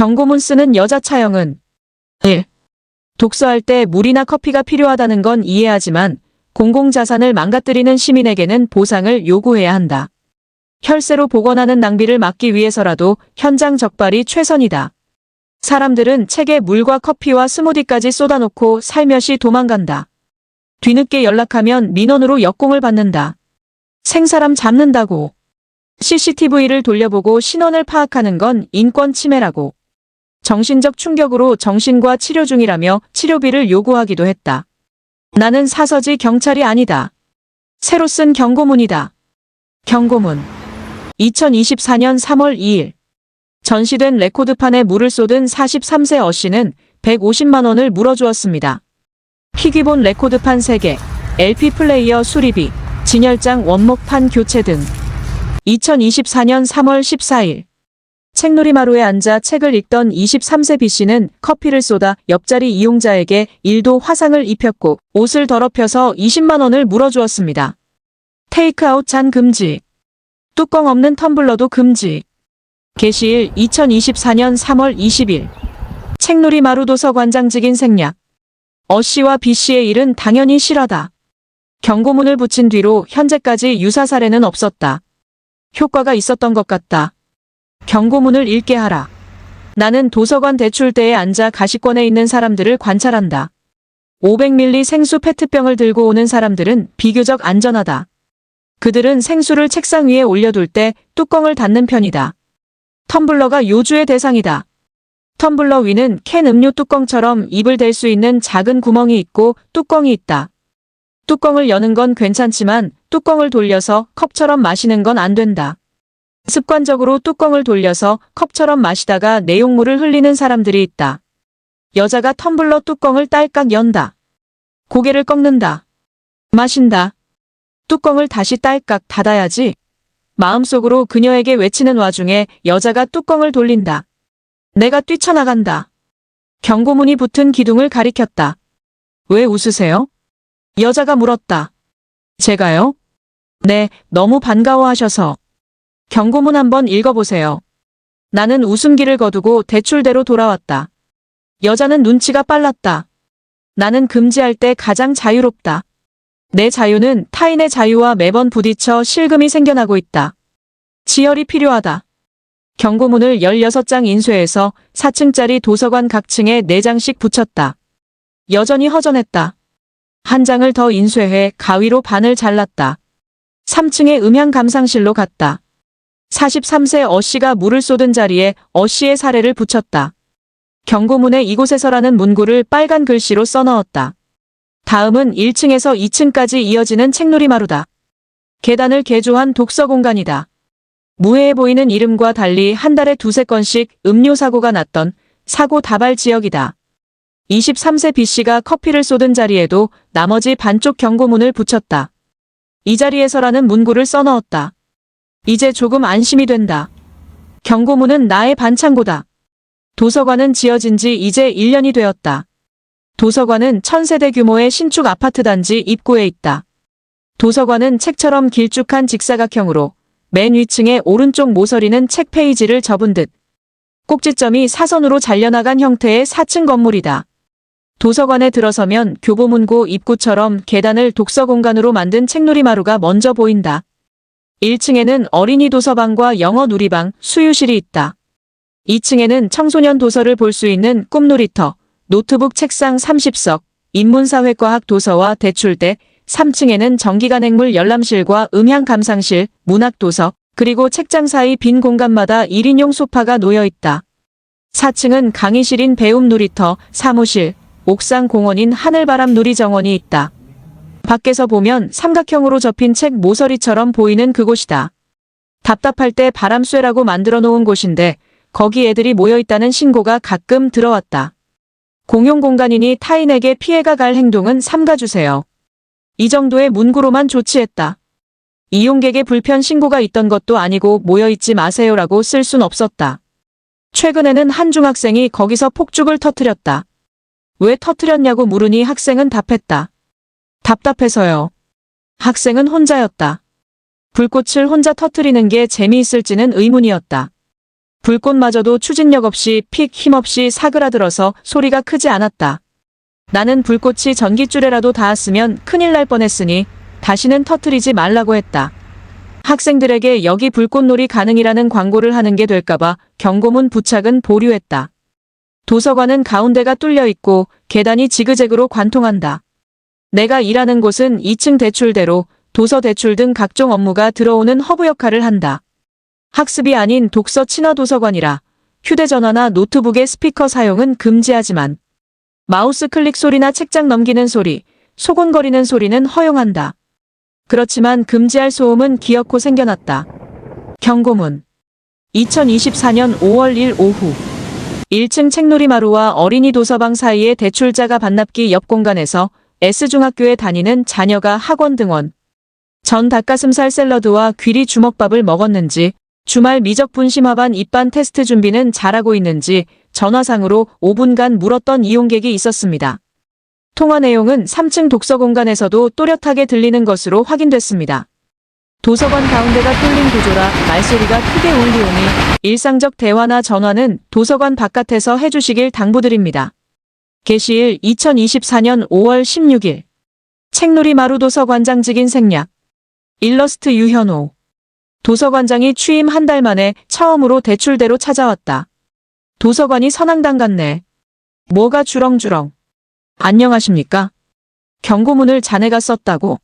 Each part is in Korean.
경고문 쓰는 여자 차영은 1. 독서할 때 물이나 커피가 필요하다는 건 이해하지만 공공자산을 망가뜨리는 시민에게는 보상을 요구해야 한다. 혈세로 복원하는 낭비를 막기 위해서라도 현장 적발이 최선이다. 사람들은 책에 물과 커피와 스무디까지 쏟아놓고 살며시 도망간다. 뒤늦게 연락하면 민원으로 역공을 받는다. 생사람 잡는다고. CCTV를 돌려보고 신원을 파악하는 건 인권 침해라고. 정신적 충격으로 정신과 치료 중이라며 치료비를 요구하기도 했다. 나는 사서지 경찰이 아니다. 새로 쓴 경고문이다. 경고문. 2024년 3월 2일. 전시된 레코드판에 물을 쏟은 43세 어씨는 150만 원을 물어주었습니다. 희귀본 레코드판 3개, LP 플레이어 수리비, 진열장 원목판 교체 등. 2024년 3월 14일. 책놀이마루에 앉아 책을 읽던 23세 B씨는 커피를 쏟아 옆자리 이용자에게 1도 화상을 입혔고 옷을 더럽혀서 20만 원을 물어주었습니다. 테이크아웃 잔 금지. 뚜껑 없는 텀블러도 금지. 게시일 2024년 3월 20일. 책놀이마루 도서관장직인 생략. 어씨와 B씨의 일은 당연히 실화다. 경고문을 붙인 뒤로 현재까지 유사 사례는 없었다. 효과가 있었던 것 같다. 경고문을 읽게 하라. 나는 도서관 대출대에 앉아 가시권에 있는 사람들을 관찰한다. 500ml 생수 페트병을 들고 오는 사람들은 비교적 안전하다. 그들은 생수를 책상 위에 올려둘 때 뚜껑을 닫는 편이다. 텀블러가 요주의 대상이다. 텀블러 위는 캔 음료 뚜껑처럼 입을 댈 수 있는 작은 구멍이 있고 뚜껑이 있다. 뚜껑을 여는 건 괜찮지만 뚜껑을 돌려서 컵처럼 마시는 건 안 된다. 습관적으로 뚜껑을 돌려서 컵처럼 마시다가 내용물을 흘리는 사람들이 있다. 여자가 텀블러 뚜껑을 딸깍 연다. 고개를 꺾는다. 마신다. 뚜껑을 다시 딸깍 닫아야지. 마음속으로 그녀에게 외치는 와중에 여자가 뚜껑을 돌린다. 내가 뛰쳐나간다. 경고문이 붙은 기둥을 가리켰다. 왜 웃으세요? 여자가 물었다. 제가요? 네, 너무 반가워하셔서. 경고문 한번 읽어보세요. 나는 웃음기를 거두고 대출대로 돌아왔다. 여자는 눈치가 빨랐다. 나는 금지할 때 가장 자유롭다. 내 자유는 타인의 자유와 매번 부딪혀 실금이 생겨나고 있다. 지혈이 필요하다. 경고문을 16장 인쇄해서 4층짜리 도서관 각 층에 4장씩 붙였다. 여전히 허전했다. 한 장을 더 인쇄해 가위로 반을 잘랐다. 3층의 음향 감상실로 갔다. 43세 어씨가 물을 쏟은 자리에 어씨의 사례를 붙였다. 경고문에 이곳에서라는 문구를 빨간 글씨로 써넣었다. 다음은 1층에서 2층까지 이어지는 책놀이마루다. 계단을 개조한 독서 공간이다. 무해해 보이는 이름과 달리 한 달에 2~3건씩 음료 사고가 났던 사고 다발 지역이다. 23세 B씨가 커피를 쏟은 자리에도 나머지 반쪽 경고문을 붙였다. 이 자리에서라는 문구를 써넣었다. 이제 조금 안심이 된다. 경고문은 나의 반창고다. 도서관은 지어진 지 이제 1년이 되었다. 도서관은 1000세대 규모의 신축 아파트 단지 입구에 있다. 도서관은 책처럼 길쭉한 직사각형으로 맨 위층의 오른쪽 모서리는 책 페이지를 접은 듯 꼭지점이 사선으로 잘려나간 형태의 4층 건물이다. 도서관에 들어서면 교보문고 입구처럼 계단을 독서 공간으로 만든 책놀이마루가 먼저 보인다. 1층에는 어린이 도서방과 영어 누리방, 수유실이 있다. 2층에는 청소년 도서를 볼 수 있는 꿈놀이터, 노트북 책상 30석, 인문사회과학 도서와 대출대, 3층에는 전기간행물 열람실과 음향 감상실, 문학도서, 그리고 책장 사이 빈 공간마다 1인용 소파가 놓여 있다. 4층은 강의실인 배움 놀이터, 사무실, 옥상 공원인 하늘바람 놀이정원이 있다. 밖에서 보면 삼각형으로 접힌 책 모서리처럼 보이는 그곳이다. 답답할 때 바람 쐬라고 만들어 놓은 곳인데 거기 애들이 모여 있다는 신고가 가끔 들어왔다. 공용 공간이니 타인에게 피해가 갈 행동은 삼가주세요. 이 정도의 문구로만 조치했다. 이용객의 불편 신고가 있던 것도 아니고 모여있지 마세요라고 쓸 순 없었다. 최근에는 한 중학생이 거기서 폭죽을 터뜨렸다. 왜 터뜨렸냐고 물으니 학생은 답했다. 답답해서요. 학생은 혼자였다. 불꽃을 혼자 터뜨리는 게 재미있을지는 의문이었다. 불꽃마저도 추진력 없이 픽 힘없이 사그라들어서 소리가 크지 않았다. 나는 불꽃이 전깃줄에라도 닿았으면 큰일 날 뻔했으니 다시는 터뜨리지 말라고 했다. 학생들에게 여기 불꽃놀이 가능이라는 광고를 하는 게 될까봐 경고문 부착은 보류했다. 도서관은 가운데가 뚫려 있고 계단이 지그재그로 관통한다. 내가 일하는 곳은 2층 대출대로 도서 대출 등 각종 업무가 들어오는 허브 역할을 한다. 학습이 아닌 독서 친화 도서관이라 휴대전화나 노트북의 스피커 사용은 금지하지만 마우스 클릭 소리나 책장 넘기는 소리, 소곤거리는 소리는 허용한다. 그렇지만 금지할 소음은 기어코 생겨났다. 경고문. 2024년 5월 1 오후 1층 책놀이마루와 어린이 도서방 사이의 대출자가 반납기 옆 공간에서 S중학교에 다니는 자녀가 학원 등원. 전 닭가슴살 샐러드와 귀리 주먹밥을 먹었는지, 주말 미적분 심화반 입반 테스트 준비는 잘하고 있는지 전화상으로 5분간 물었던 이용객이 있었습니다. 통화 내용은 3층 독서 공간에서도 또렷하게 들리는 것으로 확인됐습니다. 도서관 가운데가 뚫린 구조라 말소리가 크게 울리오니 일상적 대화나 전화는 도서관 바깥에서 해주시길 당부드립니다. 게시일 2024년 5월 16일 책놀이 마루 도서관장직인 생략 일러스트 유현호 도서관장이 취임 한 달 만에 처음으로 대출대로 찾아왔다. 도서관이 선앙당 같네. 뭐가 주렁주렁. 안녕하십니까? 경고문을 자네가 썼다고.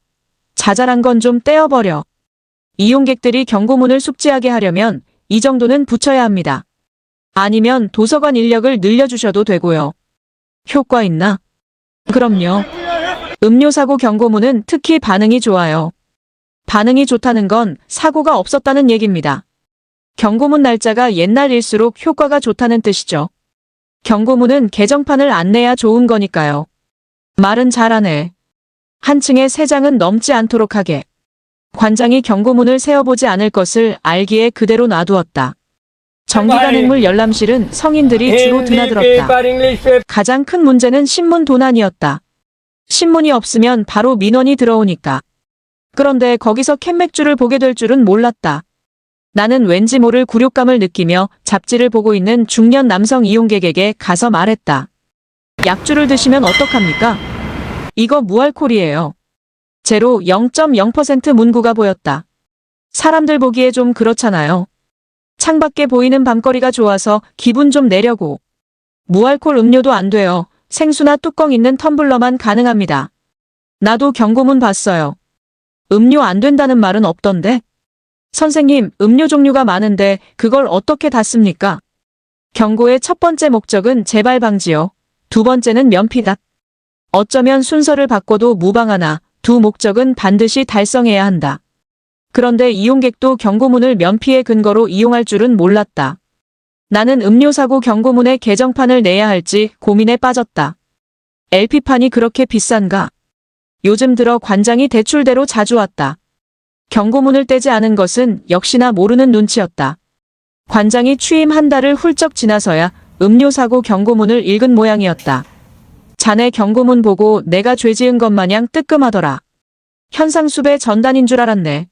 자잘한 건 좀 떼어버려. 이용객들이 경고문을 숙지하게 하려면 이 정도는 붙여야 합니다. 아니면 도서관 인력을 늘려주셔도 되고요. 효과 있나? 그럼요. 음료사고 경고문은 특히 반응이 좋아요. 반응이 좋다는 건 사고가 없었다는 얘기입니다. 경고문 날짜가 옛날일수록 효과가 좋다는 뜻이죠. 경고문은 개정판을 안 내야 좋은 거니까요. 말은 잘하네. 한 층에 3장은 넘지 않도록 하게. 관장이 경고문을 세어보지 않을 것을 알기에 그대로 놔두었다. 정기간행물 열람실은 성인들이 주로 드나들었다. 가장 큰 문제는 신문 도난이었다. 신문이 없으면 바로 민원이 들어오니까. 그런데 거기서 캔맥주를 보게 될 줄은 몰랐다. 나는 왠지 모를 굴욕감을 느끼며 잡지를 보고 있는 중년 남성 이용객에게 가서 말했다. 약주를 드시면 어떡합니까? 이거 무알콜이에요. 제로 0.0% 문구가 보였다. 사람들 보기에 좀 그렇잖아요. 창밖에 보이는 밤거리가 좋아서 기분 좀 내려고. 무알콜 음료도 안 돼요. 생수나 뚜껑 있는 텀블러만 가능합니다. 나도 경고문 봤어요. 음료 안 된다는 말은 없던데? 선생님, 음료 종류가 많은데 그걸 어떻게 다 씁니까? 경고의 첫 번째 목적은 재발 방지요. 두 번째는 면피다. 어쩌면 순서를 바꿔도 무방하나 두 목적은 반드시 달성해야 한다. 그런데 이용객도 경고문을 면피의 근거로 이용할 줄은 몰랐다. 나는 음료사고 경고문의 개정판을 내야 할지 고민에 빠졌다. LP판이 그렇게 비싼가? 요즘 들어 관장이 대출대로 자주 왔다. 경고문을 떼지 않은 것은 역시나 모르는 눈치였다. 관장이 취임 한 달을 훌쩍 지나서야 음료사고 경고문을 읽은 모양이었다. 자네 경고문 보고 내가 죄 지은 것 마냥 뜨끔하더라. 현상수배 전단인 줄 알았네.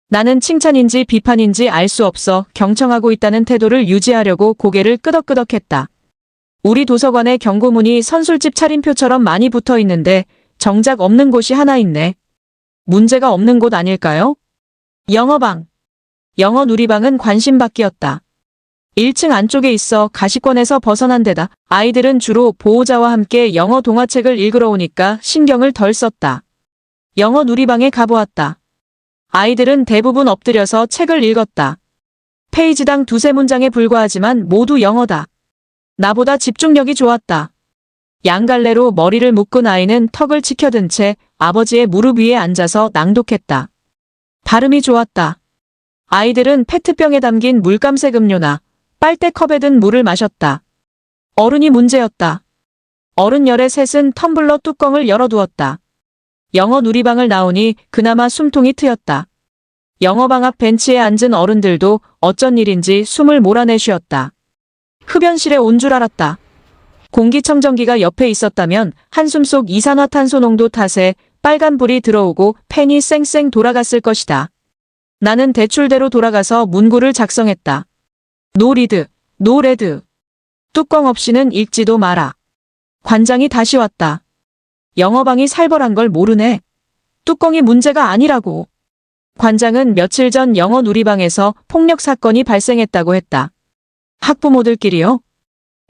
나는 칭찬인지 비판인지 알 수 없어 경청하고 있다는 태도를 유지하려고 고개를 끄덕끄덕했다. 우리 도서관에 경고문이 선술집 차림표처럼 많이 붙어 있는데 정작 없는 곳이 하나 있네. 문제가 없는 곳 아닐까요? 영어방. 영어 누리방은 관심받기였다. 1층 안쪽에 있어 가시권에서 벗어난 데다 아이들은 주로 보호자와 함께 영어 동화책을 읽으러 오니까 신경을 덜 썼다. 영어 누리방에 가보았다. 아이들은 대부분 엎드려서 책을 읽었다. 페이지당 2~3문장에 불과하지만 모두 영어다. 나보다 집중력이 좋았다. 양갈래로 머리를 묶은 아이는 턱을 치켜든 채 아버지의 무릎 위에 앉아서 낭독했다. 발음이 좋았다. 아이들은 페트병에 담긴 물감색 음료나 빨대컵에 든 물을 마셨다. 어른이 문제였다. 어른 열의 셋은 텀블러 뚜껑을 열어두었다. 영어 누리방을 나오니 그나마 숨통이 트였다. 영어방 앞 벤치에 앉은 어른들도 어쩐 일인지 숨을 몰아내 쉬었다. 흡연실에 온 줄 알았다. 공기청정기가 옆에 있었다면 한숨 속 이산화탄소 농도 탓에 빨간불이 들어오고 팬이 쌩쌩 돌아갔을 것이다. 나는 대출대로 돌아가서 문구를 작성했다. 노 리드, 노 레드. 뚜껑 없이는 읽지도 마라. 관장이 다시 왔다. 영어방이 살벌한 걸 모르네. 뚜껑이 문제가 아니라고. 관장은 며칠 전 영어 누리방에서 폭력 사건이 발생했다고 했다. 학부모들끼리요?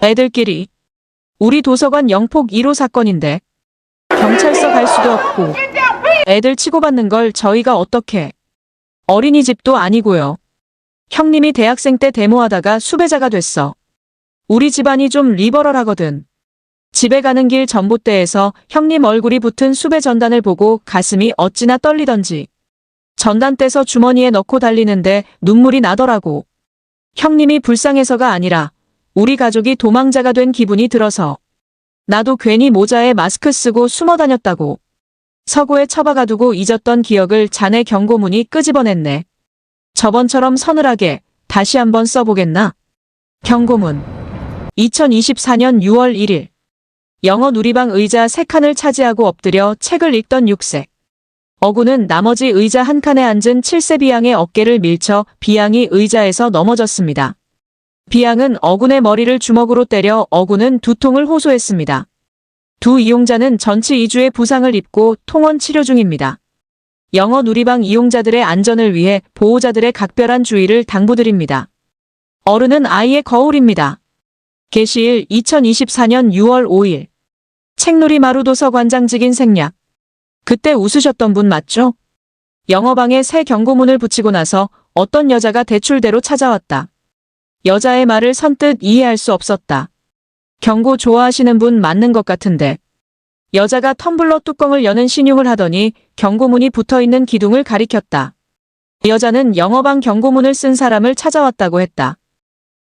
애들끼리. 우리 도서관 영폭 1호 사건인데. 경찰서 갈 수도 없고. 애들 치고받는 걸 저희가 어떻게. 어린이집도 아니고요. 형님이 대학생 때 데모하다가 수배자가 됐어. 우리 집안이 좀 리버럴하거든. 집에 가는 길 전봇대에서 형님 얼굴이 붙은 수배 전단을 보고 가슴이 어찌나 떨리던지. 전단 떼서 주머니에 넣고 달리는데 눈물이 나더라고. 형님이 불쌍해서가 아니라 우리 가족이 도망자가 된 기분이 들어서. 나도 괜히 모자에 마스크 쓰고 숨어 다녔다고. 서고에 처박아두고 잊었던 기억을 자네 경고문이 끄집어냈네. 저번처럼 서늘하게 다시 한번 써보겠나? 경고문. 2024년 6월 1일. 영어 누리방 의자 3칸을 차지하고 엎드려 책을 읽던 6세. 어구는 나머지 의자 한 칸에 앉은 7세 비양의 어깨를 밀쳐 비양이 의자에서 넘어졌습니다. 비양은 어군의 머리를 주먹으로 때려 어군은 두통을 호소했습니다. 두 이용자는 전치 2주의 부상을 입고 통원 치료 중입니다. 영어 누리방 이용자들의 안전을 위해 보호자들의 각별한 주의를 당부드립니다. 어른은 아이의 거울입니다. 게시일 2024년 6월 5일. 책놀이 마루도서관장직인 생략. 그때 웃으셨던 분 맞죠? 영어방에 새 경고문을 붙이고 나서 어떤 여자가 대출대로 찾아왔다. 여자의 말을 선뜻 이해할 수 없었다. 경고 좋아하시는 분 맞는 것 같은데. 여자가 텀블러 뚜껑을 여는 신용을 하더니 경고문이 붙어있는 기둥을 가리켰다. 여자는 영어방 경고문을 쓴 사람을 찾아왔다고 했다.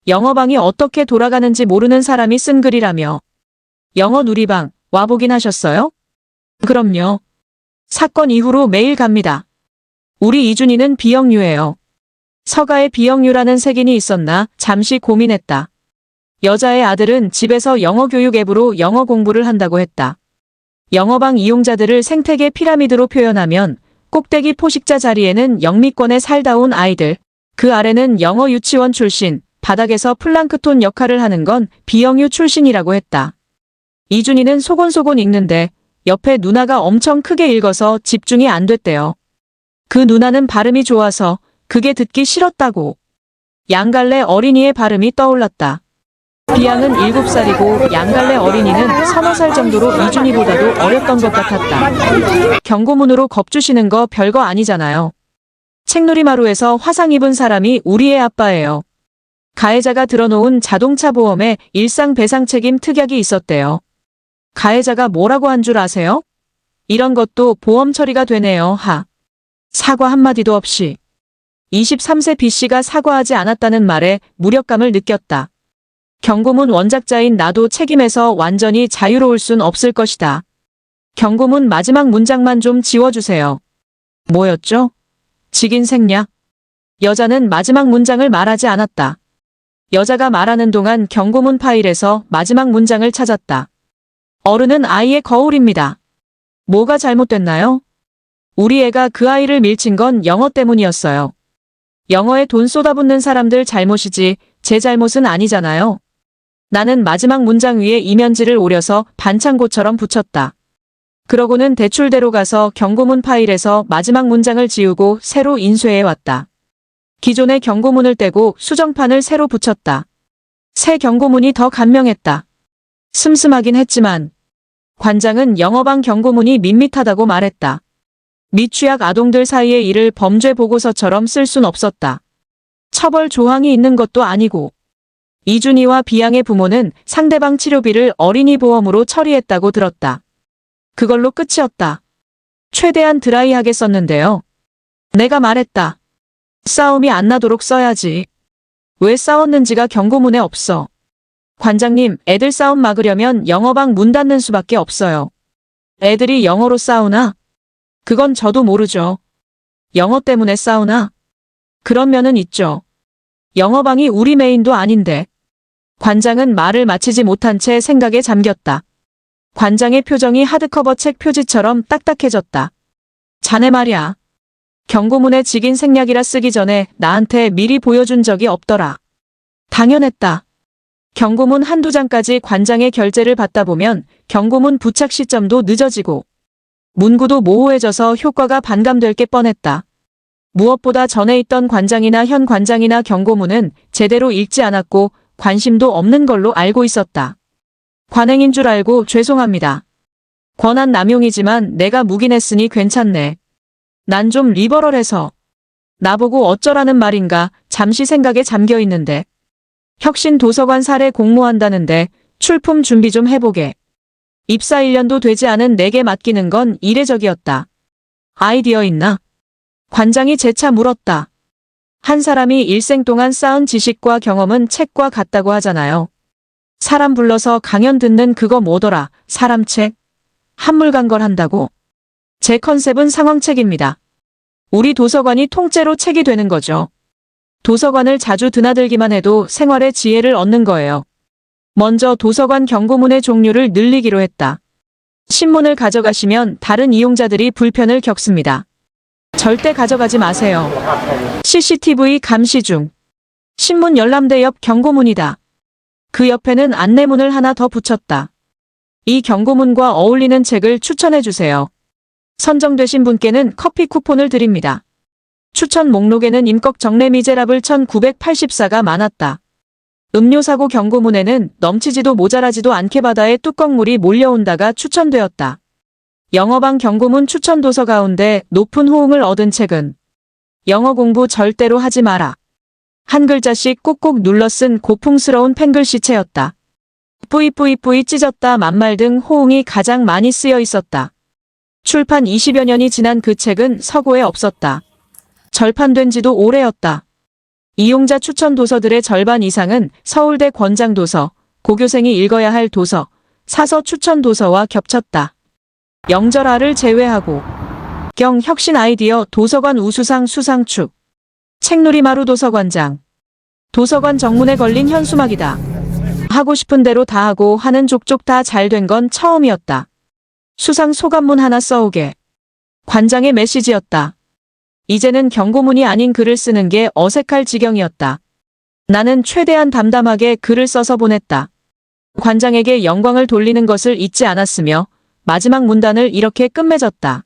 영어방이 어떻게 돌아가는지 모르는 사람이 쓴 글이라며. 영어 누리방 와보긴 하셨어요? 그럼요. 사건 이후로 매일 갑니다. 우리 이준이는 비영유예요. 서가에 비영유라는 색인이 있었나 잠시 고민했다. 여자의 아들은 집에서 영어 교육 앱으로 영어 공부를 한다고 했다. 영어방 이용자들을 생태계 피라미드로 표현하면 꼭대기 포식자 자리에는 영미권에 살다 온 아이들, 그 아래는 영어 유치원 출신, 바닥에서 플랑크톤 역할을 하는 건 비영유 출신이라고 했다. 이준이는 소곤소곤 읽는데 옆에 누나가 엄청 크게 읽어서 집중이 안 됐대요. 그 누나는 발음이 좋아서 그게 듣기 싫었다고. 양갈래 어린이의 발음이 떠올랐다. 비양은 7살이고 양갈래 어린이는 서너 살 정도로 이준이보다도 어렸던 것 같았다. 경고문으로 겁주시는 거 별거 아니잖아요. 책놀이마루에서 화상 입은 사람이 우리의 아빠예요. 가해자가 들어놓은 자동차 보험에 일상 배상 책임 특약이 있었대요. 가해자가 뭐라고 한 줄 아세요? 이런 것도 보험 처리가 되네요. 사과 한마디도 없이. 23세 B씨가 사과하지 않았다는 말에 무력감을 느꼈다. 경고문 원작자인 나도 책임에서 완전히 자유로울 순 없을 것이다. 경고문 마지막 문장만 좀 지워주세요. 뭐였죠? 직인 생략. 여자는 마지막 문장을 말하지 않았다. 여자가 말하는 동안 경고문 파일에서 마지막 문장을 찾았다. 어른은 아이의 거울입니다. 뭐가 잘못됐나요? 우리 애가 그 아이를 밀친 건 영어 때문이었어요. 영어에 돈 쏟아붓는 사람들 잘못이지 제 잘못은 아니잖아요. 나는 마지막 문장 위에 이면지를 오려서 반창고처럼 붙였다. 그러고는 대출대로 가서 경고문 파일에서 마지막 문장을 지우고 새로 인쇄해 왔다. 기존의 경고문을 떼고 수정판을 새로 붙였다. 새 경고문이 더 간명했다. 슴슴하긴 했지만 관장은 영어방 경고문이 밋밋하다고 말했다. 미취학 아동들 사이의 일을 범죄 보고서처럼 쓸 순 없었다. 처벌 조항이 있는 것도 아니고. 이준이와 비양의 부모는 상대방 치료비를 어린이 보험으로 처리했다고 들었다. 그걸로 끝이었다. 최대한 드라이하게 썼는데요. 내가 말했다. 싸움이 안 나도록 써야지. 왜 싸웠는지가 경고문에 없어. 관장님, 애들 싸움 막으려면 영어방 문 닫는 수밖에 없어요. 애들이 영어로 싸우나? 그건 저도 모르죠. 영어 때문에 싸우나? 그런 면은 있죠. 영어방이 우리 메인도 아닌데. 관장은 말을 마치지 못한 채 생각에 잠겼다. 관장의 표정이 하드커버 책 표지처럼 딱딱해졌다. 자네 말이야. 경고문에 직인 생략이라 쓰기 전에 나한테 미리 보여준 적이 없더라. 당연했다. 경고문 한두 장까지 관장의 결재를 받다 보면 경고문 부착 시점도 늦어지고 문구도 모호해져서 효과가 반감될 게 뻔했다. 무엇보다 전에 있던 관장이나 현 관장이나 경고문은 제대로 읽지 않았고 관심도 없는 걸로 알고 있었다. 관행인 줄 알고 죄송합니다. 권한 남용이지만 내가 묵인했으니 괜찮네. 난 좀 리버럴해서. 나보고 어쩌라는 말인가 잠시 생각에 잠겨 있는데. 혁신 도서관 사례 공모한다는데 출품 준비 좀 해보게. 입사 1년도 되지 않은 내게 맡기는 건 이례적이었다. 아이디어 있나? 관장이 재차 물었다. 한 사람이 일생 동안 쌓은 지식과 경험은 책과 같다고 하잖아요. 사람 불러서 강연 듣는 그거 뭐더라, 사람책? 한물간 걸 한다고. 제 컨셉은 상황책입니다. 우리 도서관이 통째로 책이 되는 거죠. 도서관을 자주 드나들기만 해도 생활의 지혜를 얻는 거예요. 먼저 도서관 경고문의 종류를 늘리기로 했다. 신문을 가져가시면 다른 이용자들이 불편을 겪습니다. 절대 가져가지 마세요. CCTV 감시 중. 신문 열람대 옆 경고문이다. 그 옆에는 안내문을 하나 더 붙였다. 이 경고문과 어울리는 책을 추천해 주세요. 선정되신 분께는 커피 쿠폰을 드립니다. 추천 목록에는 임꺽 정레 미제라블 1984가 많았다. 음료사고 경고문에는 넘치지도 모자라지도 않게 바다에 뚜껑물이 몰려온다가 추천되었다. 영어방 경고문 추천 도서 가운데 높은 호응을 얻은 책은 영어 공부 절대로 하지 마라. 한 글자씩 꾹꾹 눌러 쓴 고풍스러운 펜글씨체였다. 뿌이뿌이뿌이 찢었다 만말 등 호응이 가장 많이 쓰여 있었다. 출판 20여 년이 지난 그 책은 서고에 없었다. 절판된 지도 오래였다. 이용자 추천 도서들의 절반 이상은 서울대 권장 도서, 고교생이 읽어야 할 도서, 사서 추천 도서와 겹쳤다. 영절아를 제외하고 경 혁신 아이디어 도서관 우수상 수상축 책누리마루 도서관장 도서관 정문에 걸린 현수막이다. 하고 싶은 대로 다 하고 하는 족족 다 잘 된 건 처음이었다. 수상 소감문 하나 써오게. 관장의 메시지였다. 이제는 경고문이 아닌 글을 쓰는 게 어색할 지경이었다. 나는 최대한 담담하게 글을 써서 보냈다. 관장에게 영광을 돌리는 것을 잊지 않았으며 마지막 문단을 이렇게 끝맺었다.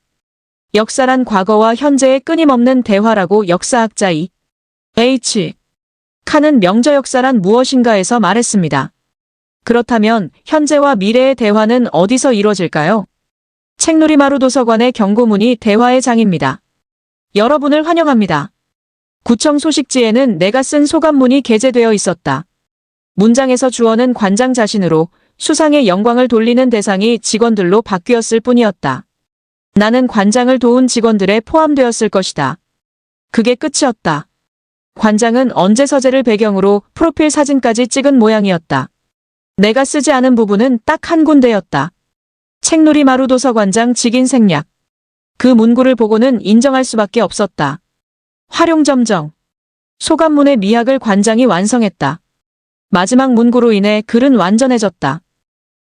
역사란 과거와 현재의 끊임없는 대화라고 역사학자 H. 칸은 명저 역사란 무엇인가에서 말했습니다. 그렇다면 현재와 미래의 대화는 어디서 이루어질까요? 책누리마루 도서관의 경고문이 대화의 장입니다. 여러분을 환영합니다. 구청 소식지에는 내가 쓴 소감문이 게재되어 있었다. 문장에서 주어는 관장 자신으로 수상의 영광을 돌리는 대상이 직원들로 바뀌었을 뿐이었다. 나는 관장을 도운 직원들에 포함되었을 것이다. 그게 끝이었다. 관장은 언제 서재를 배경으로 프로필 사진까지 찍은 모양이었다. 내가 쓰지 않은 부분은 딱 한 군데였다. 책누리마루 도서관장 직인 생략. 그 문구를 보고는 인정할 수밖에 없었다. 활용점정. 소감문의 미학을 관장이 완성했다. 마지막 문구로 인해 글은 완전해졌다.